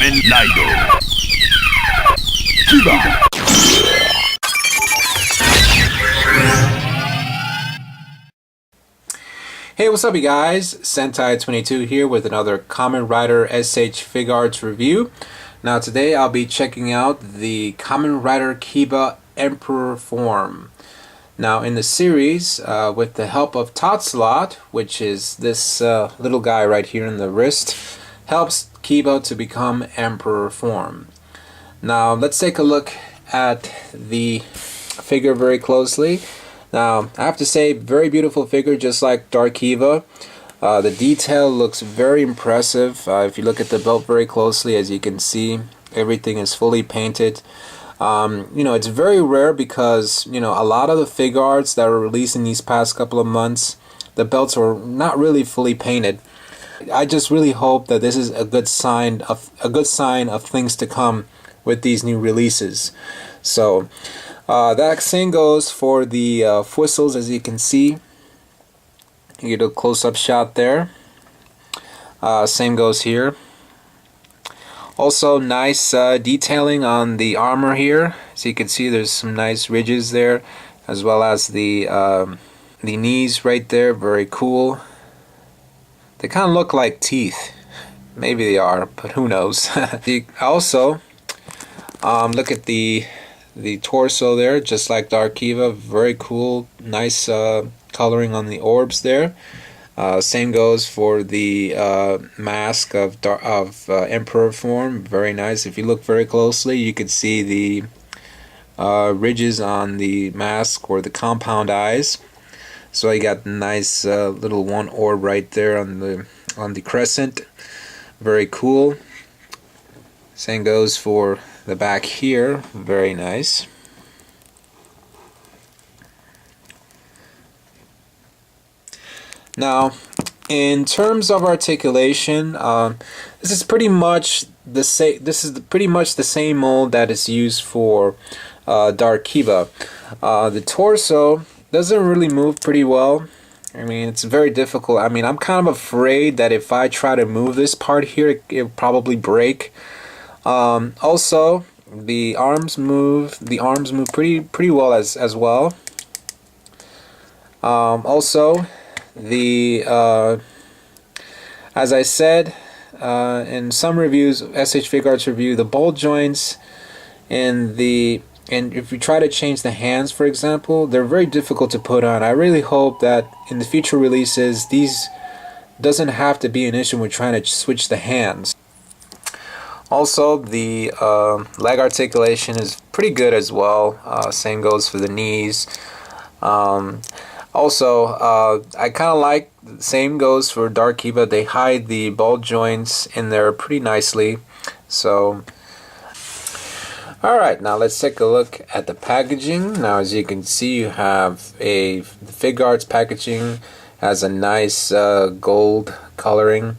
Kamen Rider Kiva. Hey, what's up you guys? Sentai22 here with another Kamen Rider S.H.Figuarts review. Now today I'll be checking out the Kamen Rider Kiva Emperor form. Now in the series, with the help of Tatslot, which is this little guy right here in the wrist, helps Kiva to become Emperor form. Now let's take a look at the figure very closely. Now, I have to say, very beautiful figure, just like Dark Kiva. The detail looks very impressive. If you look at the belt very closely, as you can see, everything is fully painted. It's very rare because, a lot of the Figuarts that were released in these past couple of months, the belts were not really fully painted. I just really hope that this is a good sign of things to come with these new releases. So, that same goes for the whistles, as you can see. You get a close-up shot there. Same goes here. Also, nice detailing on the armor here. So you can see there's some nice ridges there, as well as the knees right there. Very cool. They kind of look like teeth. Maybe they are, but who knows. Also, look at the torso there, just like Dark Kiva. Very cool, nice coloring on the orbs there. Same goes for the mask of Emperor form. Very nice. If you look very closely, you can see the ridges on the mask, or the compound eyes. So you got nice little one orb right there on the crescent. Very cool. Same goes for the back here. Very nice. Now, in terms of articulation, this is pretty much the same. This is pretty much the same mold that is used for Dark Kiva. The torso doesn't really move pretty well. I mean, it's very difficult. I mean, I'm kind of afraid that if I try to move this part here, it'll probably break. Also, the arms move pretty well as well. Also, as I said in some reviews, S.H.Figuarts review, the ball joints and if you try to change the hands, for example, they're very difficult to put on. I really hope that in the future releases, these doesn't have to be an issue when trying to switch the hands. Also, the leg articulation is pretty good as well. Same goes for the knees. Also, I kind of like, same goes for Dark Kiva. They hide the ball joints in there pretty nicely. So, alright, now let's take a look at the packaging. Now, as you can see, you have the Figuarts packaging has a nice gold coloring.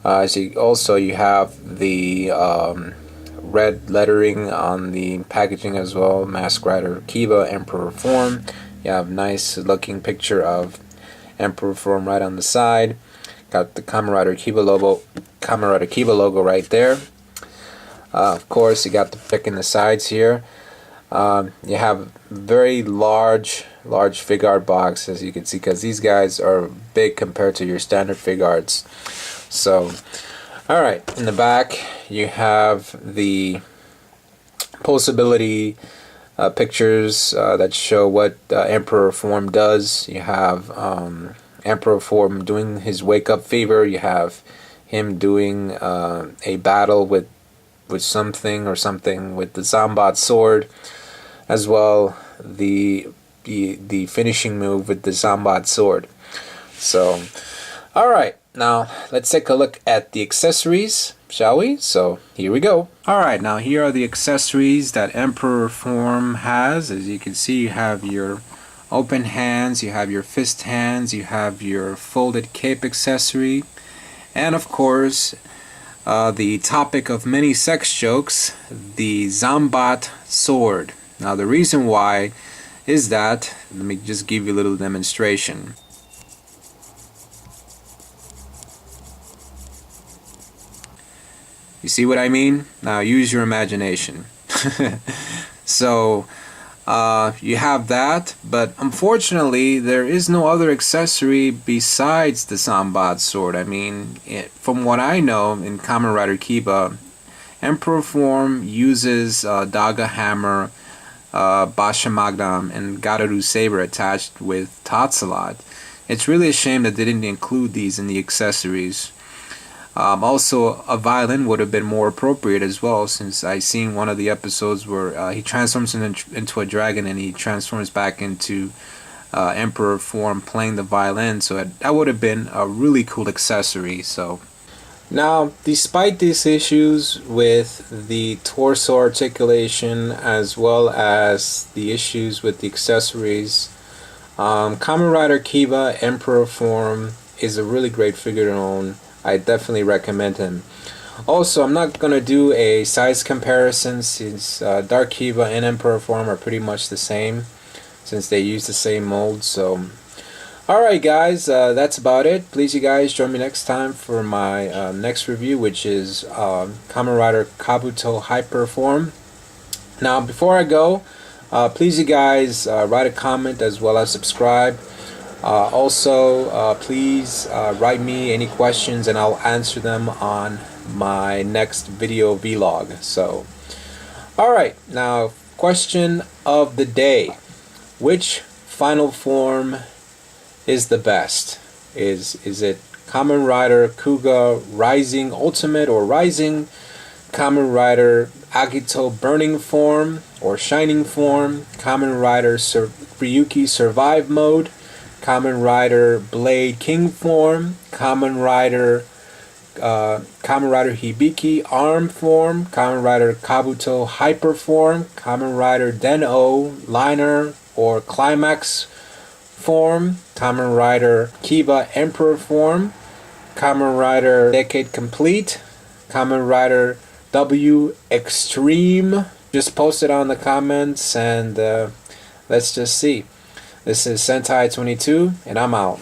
You have the red lettering on the packaging as well. Mask Rider Kiva Emperor form. You have nice looking picture of Emperor form right on the side. Got the Kamen Rider Kiva logo right there. Of course, you got the pick in the sides here. You have very large Figuart box, as you can see, because these guys are big compared to your standard Figuarts. So, alright, in the back you have the pulsability pictures that show what Emperor form does. You have Emperor form doing his wake up fever. You have him doing a battle with something with the Zombat sword, as well the finishing move with the Zombat sword. So, alright. Now, let's take a look at the accessories, shall we? So, here we go. Alright, now here are the accessories that Emperor form has. As you can see, you have your open hands, you have your fist hands, you have your folded cape accessory, and of course, the topic of many sex jokes, the Zombat sword. Now, the reason why is that, let me just give you a little demonstration. You see what I mean? Now use your imagination. So you have that, but unfortunately there is no other accessory besides the Zanbatsu sword. I mean, from what I know in Kamen Rider Kiba, Emperor form uses Daga hammer, Bashamagdam, and Gararu saber attached with Tatsalot. It's really a shame that they didn't include these in the accessories. Also, a violin would have been more appropriate as well, since I seen one of the episodes where he transforms into a dragon and he transforms back into Emperor form playing the violin, so that would have been a really cool accessory. So now, despite these issues with the torso articulation as well as the issues with the accessories, Kamen Rider Kiva Emperor form is a really great figure to own. I definitely recommend him. Also, I'm not going to do a size comparison since Dark Kiva and Emperor form are pretty much the same, since they use the same mold. So, alright guys, that's about it. Please you guys join me next time for my next review, which is Kamen Rider Kabuto Hyper form. Now, before I go, please you guys write a comment as well as subscribe. Also, please write me any questions and I'll answer them on my next video vlog. So, alright, now question of the day. Which final form is the best? Is it Kamen Rider Kuga Rising Ultimate or Rising, Kamen Rider Agito Burning form or Shining form, Kamen Rider Ryuki Survive mode, Kamen Rider Blade King form, Kamen Rider Hibiki Arm form, Kamen Rider Kabuto Hyper form, Kamen Rider Den-O Liner or Climax form, Kamen Rider Kiba Emperor form, Kamen Rider Decade Complete, Kamen Rider W Extreme. Just post it on the comments and let's just see. This is Sentai 22, and I'm out.